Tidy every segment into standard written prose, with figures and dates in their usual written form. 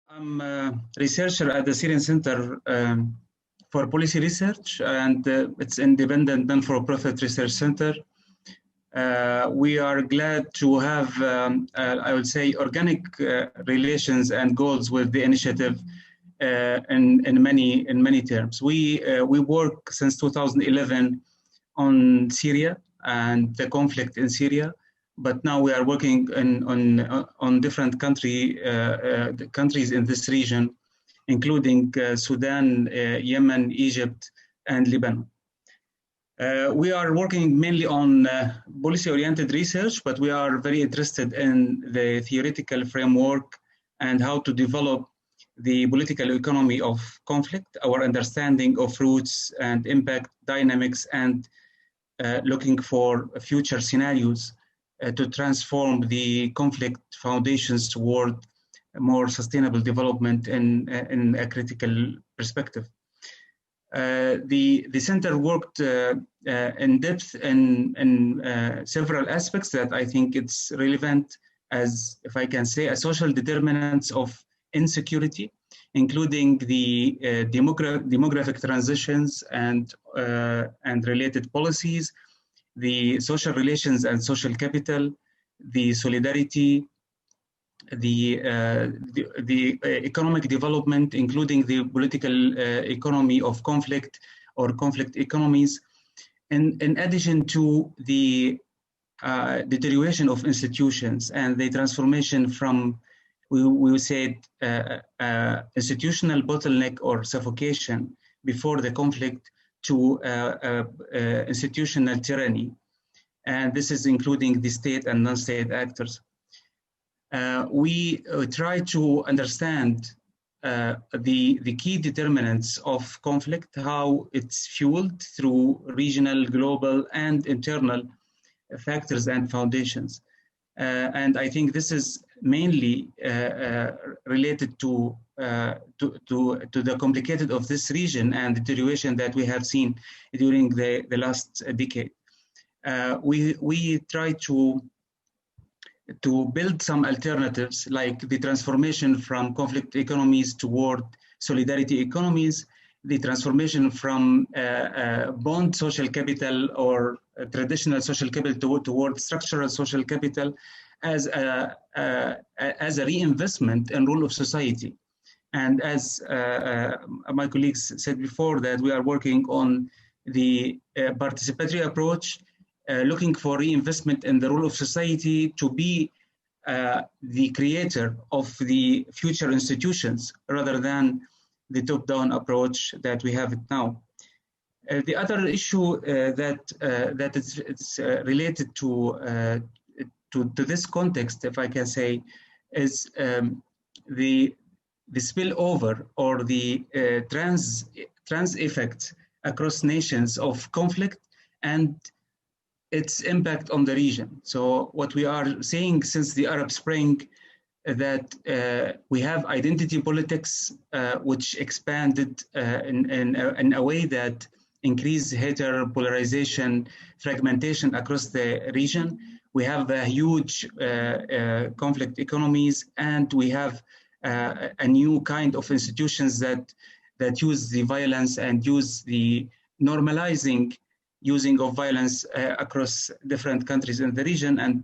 I'm a researcher at the Syrian Center for Policy Research, and it's independent non-for-profit research center. We are glad to have, I would say, organic relations and goals with the initiative in many terms. We work since 2011 on Syria and the conflict in Syria, but now we are working on different countries in this region, including Sudan, Yemen, Egypt, and Lebanon. We are working mainly on policy-oriented research, but we are very interested in the theoretical framework and how to develop the political economy of conflict, our understanding of roots and impact dynamics, and looking for future scenarios to transform the conflict foundations toward a more sustainable development in a critical perspective. The center worked in depth in several aspects that I think it's relevant as, if I can say, as social determinants of insecurity, including the demographic transitions and related policies, the social relations and social capital, the solidarity, the economic development, including the political economy of conflict or conflict economies, in addition to the deterioration of institutions and the transformation from, we said, institutional bottleneck or suffocation before the conflict to institutional tyranny. And this is including the state and non-state actors. We try to understand the key determinants of conflict, how it's fueled through regional, global, and internal factors and foundations. And I think this is mainly related to the complicated of this region and deterioration that we have seen during the last decade. We try to build some alternatives, like the transformation from conflict economies toward solidarity economies, the transformation from bond social capital or traditional social capital toward structural social capital as a reinvestment in rule of society. And as my colleagues said before, that we are working on the participatory approach, looking for reinvestment in the role of society to be the creator of the future institutions rather than the top-down approach that we have now. The other issue that is related to this context, if I can say, is the spillover or the trans effects across nations of conflict and its impact on the region. So what we are seeing since the Arab Spring, that we have identity politics, which expanded in a way that increased polarization, fragmentation across the region. We have huge conflict economies, and we have a new kind of institutions that use the violence and use the normalizing using of violence across different countries in the region. And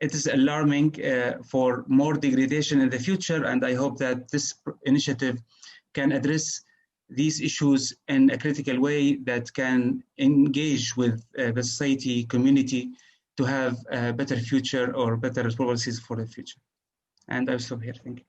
it is alarming for more degradation in the future. And I hope that this initiative can address these issues in a critical way that can engage with the society community to have a better future or better policies for the future. And I'll stop here. Thank you.